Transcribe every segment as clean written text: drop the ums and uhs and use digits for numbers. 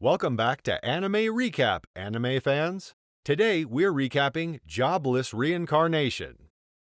Welcome back to Anime Recap, anime fans. Today we're recapping Jobless Reincarnation.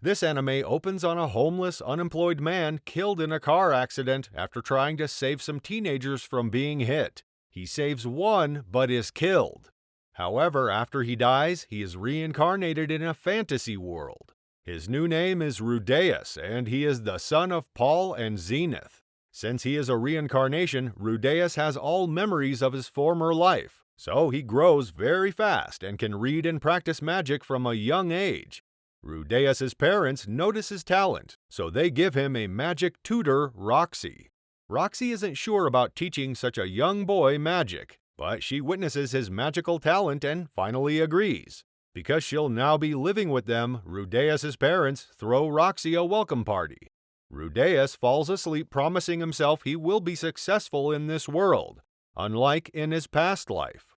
This anime opens on a homeless, unemployed man killed in a car accident after trying to save some teenagers from being hit. He saves one, but is killed. However, after he dies, he is reincarnated in a fantasy world. His new name is Rudeus, and he is the son of Paul and Zenith. Since he is a reincarnation, Rudeus has all memories of his former life, so he grows very fast and can read and practice magic from a young age. Rudeus's parents notice his talent, so they give him a magic tutor, Roxy. Roxy isn't sure about teaching such a young boy magic, but she witnesses his magical talent and finally agrees. Because she'll now be living with them, Rudeus's parents throw Roxy a welcome party. Rudeus falls asleep promising himself he will be successful in this world, unlike in his past life.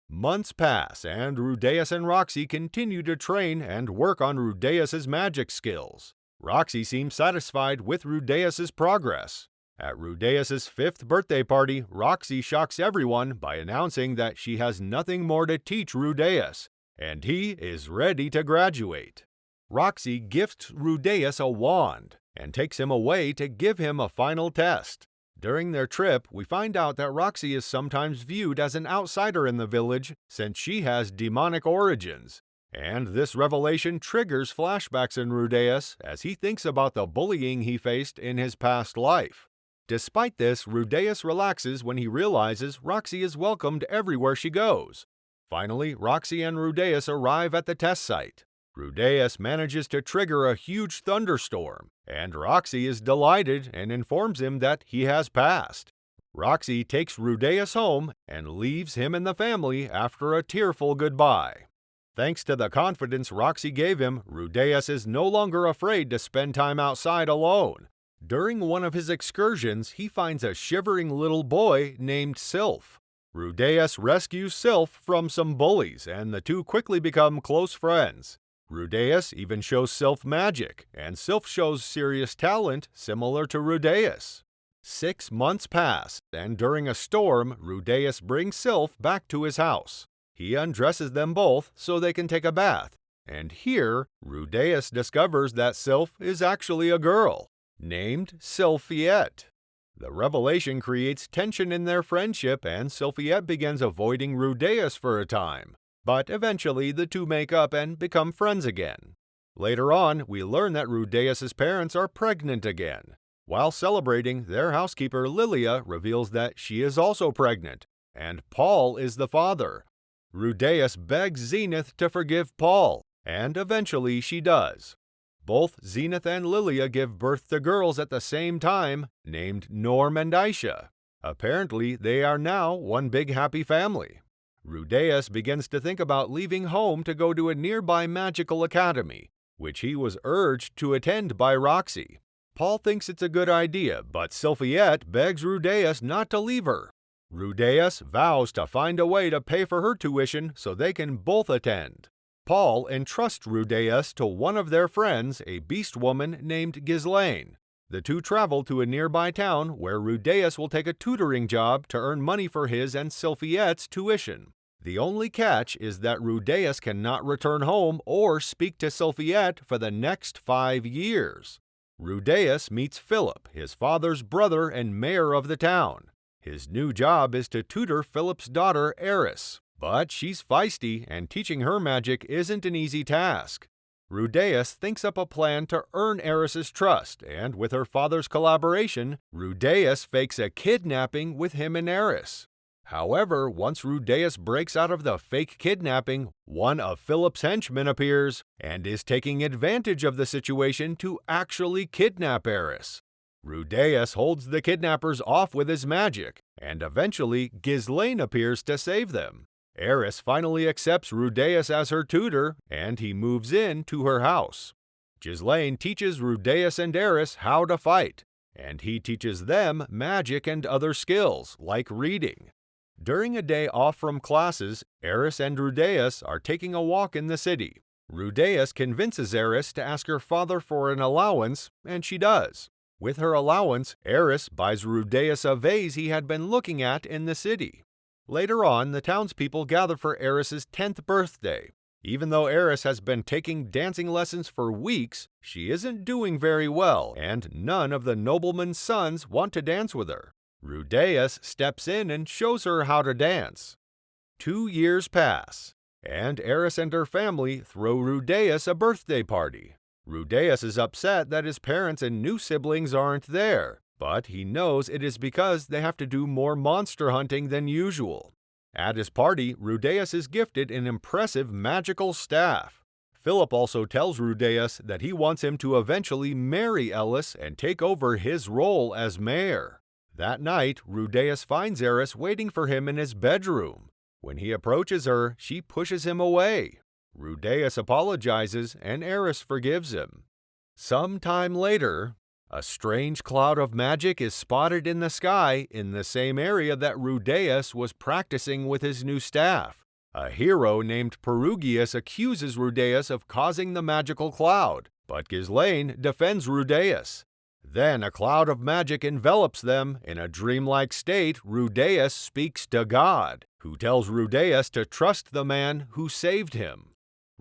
Months pass and Rudeus and Roxy continue to train and work on Rudeus's magic skills. Roxy seems satisfied with Rudeus's progress. At Rudeus's 5th birthday party, Roxy shocks everyone by announcing that she has nothing more to teach Rudeus, and he is ready to graduate. Roxy gifts Rudeus a wand and takes him away to give him a final test. During their trip, we find out that Roxy is sometimes viewed as an outsider in the village since she has demonic origins, and this revelation triggers flashbacks in Rudeus as he thinks about the bullying he faced in his past life. Despite this, Rudeus relaxes when he realizes Roxy is welcomed everywhere she goes. Finally, Roxy and Rudeus arrive at the test site. Rudeus manages to trigger a huge thunderstorm, and Roxy is delighted and informs him that he has passed. Roxy takes Rudeus home and leaves him and the family after a tearful goodbye. Thanks to the confidence Roxy gave him, Rudeus is no longer afraid to spend time outside alone. During one of his excursions, he finds a shivering little boy named Sylph. Rudeus rescues Sylph from some bullies, and the two quickly become close friends. Rudeus even shows Sylph magic, and Sylph shows serious talent similar to Rudeus. 6 months pass, and during a storm, Rudeus brings Sylph back to his house. He undresses them both so they can take a bath, and here, Rudeus discovers that Sylph is actually a girl, named Sylphiette. The revelation creates tension in their friendship, and Sylphiette begins avoiding Rudeus for a time. But eventually the two make up and become friends again. Later on, we learn that Rudeus's parents are pregnant again. While celebrating, their housekeeper Lilia reveals that she is also pregnant, and Paul is the father. Rudeus begs Zenith to forgive Paul, and eventually she does. Both Zenith and Lilia give birth to girls at the same time, named Norm and Aisha. Apparently, they are now one big happy family. Rudeus begins to think about leaving home to go to a nearby magical academy, which he was urged to attend by Roxy. Paul thinks it's a good idea, but Sylphiette begs Rudeus not to leave her. Rudeus vows to find a way to pay for her tuition so they can both attend. Paul entrusts Rudeus to one of their friends, a beast woman named Ghislaine. The two travel to a nearby town where Rudeus will take a tutoring job to earn money for his and Sylphiette's tuition. The only catch is that Rudeus cannot return home or speak to Sylphiette for the next 5 years. Rudeus meets Philip, his father's brother and mayor of the town. His new job is to tutor Philip's daughter, Eris, but she's feisty and teaching her magic isn't an easy task. Rudeus thinks up a plan to earn Eris's trust, and with her father's collaboration, Rudeus fakes a kidnapping with him and Eris. However, once Rudeus breaks out of the fake kidnapping, one of Philip's henchmen appears and is taking advantage of the situation to actually kidnap Eris. Rudeus holds the kidnappers off with his magic, and eventually Ghislaine appears to save them. Eris finally accepts Rudeus as her tutor, and he moves in to her house. Ghislaine teaches Rudeus and Eris how to fight, and he teaches them magic and other skills, like reading. During a day off from classes, Eris and Rudeus are taking a walk in the city. Rudeus convinces Eris to ask her father for an allowance, and she does. With her allowance, Eris buys Rudeus a vase he had been looking at in the city. Later on, the townspeople gather for Eris's 10th birthday. Even though Eris has been taking dancing lessons for weeks, she isn't doing very well, and none of the nobleman's sons want to dance with her. Rudeus steps in and shows her how to dance. 2 years pass, and Eris and her family throw Rudeus a birthday party. Rudeus is upset that his parents and new siblings aren't there, but he knows it is because they have to do more monster hunting than usual. At his party, Rudeus is gifted an impressive magical staff. Philip also tells Rudeus that he wants him to eventually marry Ellis and take over his role as mayor. That night, Rudeus finds Eris waiting for him in his bedroom. When he approaches her, she pushes him away. Rudeus apologizes and Eris forgives him. Some time later, a strange cloud of magic is spotted in the sky in the same area that Rudeus was practicing with his new staff. A hero named Perugius accuses Rudeus of causing the magical cloud, but Ghislaine defends Rudeus. Then a cloud of magic envelops them. In a dreamlike state, Rudeus speaks to God, who tells Rudeus to trust the man who saved him.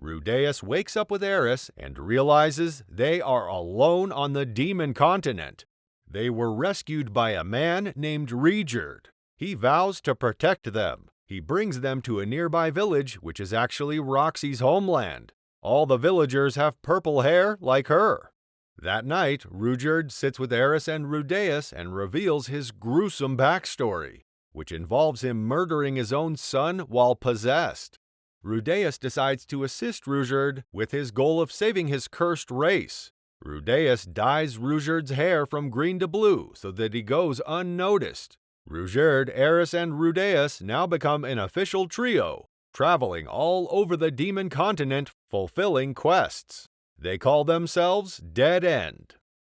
Rudeus wakes up with Eris and realizes they are alone on the demon continent. They were rescued by a man named Regerd. He vows to protect them. He brings them to a nearby village, which is actually Roxy's homeland. All the villagers have purple hair like her. That night, Regerd sits with Eris and Rudeus and reveals his gruesome backstory, which involves him murdering his own son while possessed. Rudeus decides to assist Regerd with his goal of saving his cursed race. Rudeus dyes Regerd's hair from green to blue so that he goes unnoticed. Regerd, Eris, and Rudeus now become an official trio, traveling all over the demon continent fulfilling quests. They call themselves Dead End.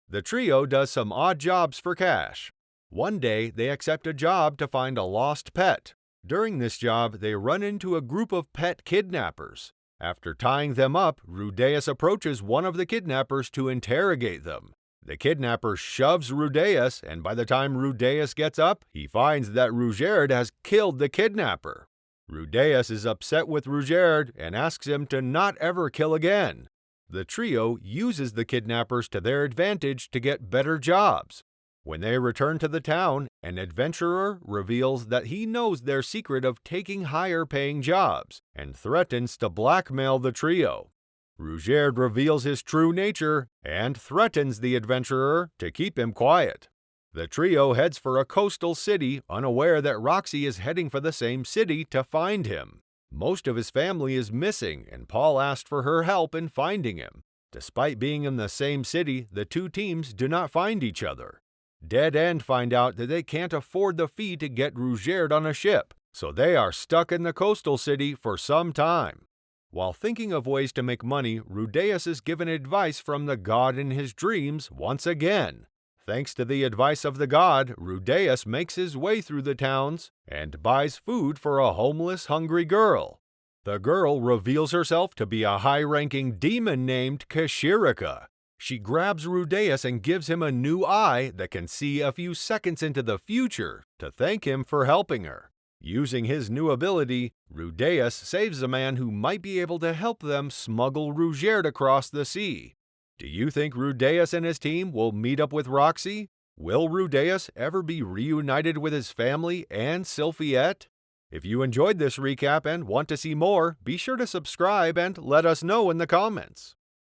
The trio does some odd jobs for cash. One day, they accept a job to find a lost pet. During this job, they run into a group of pet kidnappers. After tying them up, Rudeus approaches one of the kidnappers to interrogate them. The kidnapper shoves Rudeus, and by the time Rudeus gets up, he finds that Regerd has killed the kidnapper. Rudeus is upset with Regerd and asks him to not ever kill again. The trio uses the kidnappers to their advantage to get better jobs. When they return to the town, an adventurer reveals that he knows their secret of taking higher-paying jobs and threatens to blackmail the trio. Regerd reveals his true nature and threatens the adventurer to keep him quiet. The trio heads for a coastal city, unaware that Roxy is heading for the same city to find him. Most of his family is missing, and Paul asked for her help in finding him. Despite being in the same city, the two teams do not find each other. Dead End find out that they can't afford the fee to get Regerd on a ship, so they are stuck in the coastal city for some time. While thinking of ways to make money, Rudeus is given advice from the god in his dreams once again. Thanks to the advice of the god, Rudeus makes his way through the towns and buys food for a homeless, hungry girl. The girl reveals herself to be a high-ranking demon named Kashirika. She grabs Rudeus and gives him a new eye that can see a few seconds into the future to thank him for helping her. Using his new ability, Rudeus saves a man who might be able to help them smuggle Regerd across the sea. Do you think Rudeus and his team will meet up with Roxy? Will Rudeus ever be reunited with his family and Sylphiette? If you enjoyed this recap and want to see more, be sure to subscribe and let us know in the comments.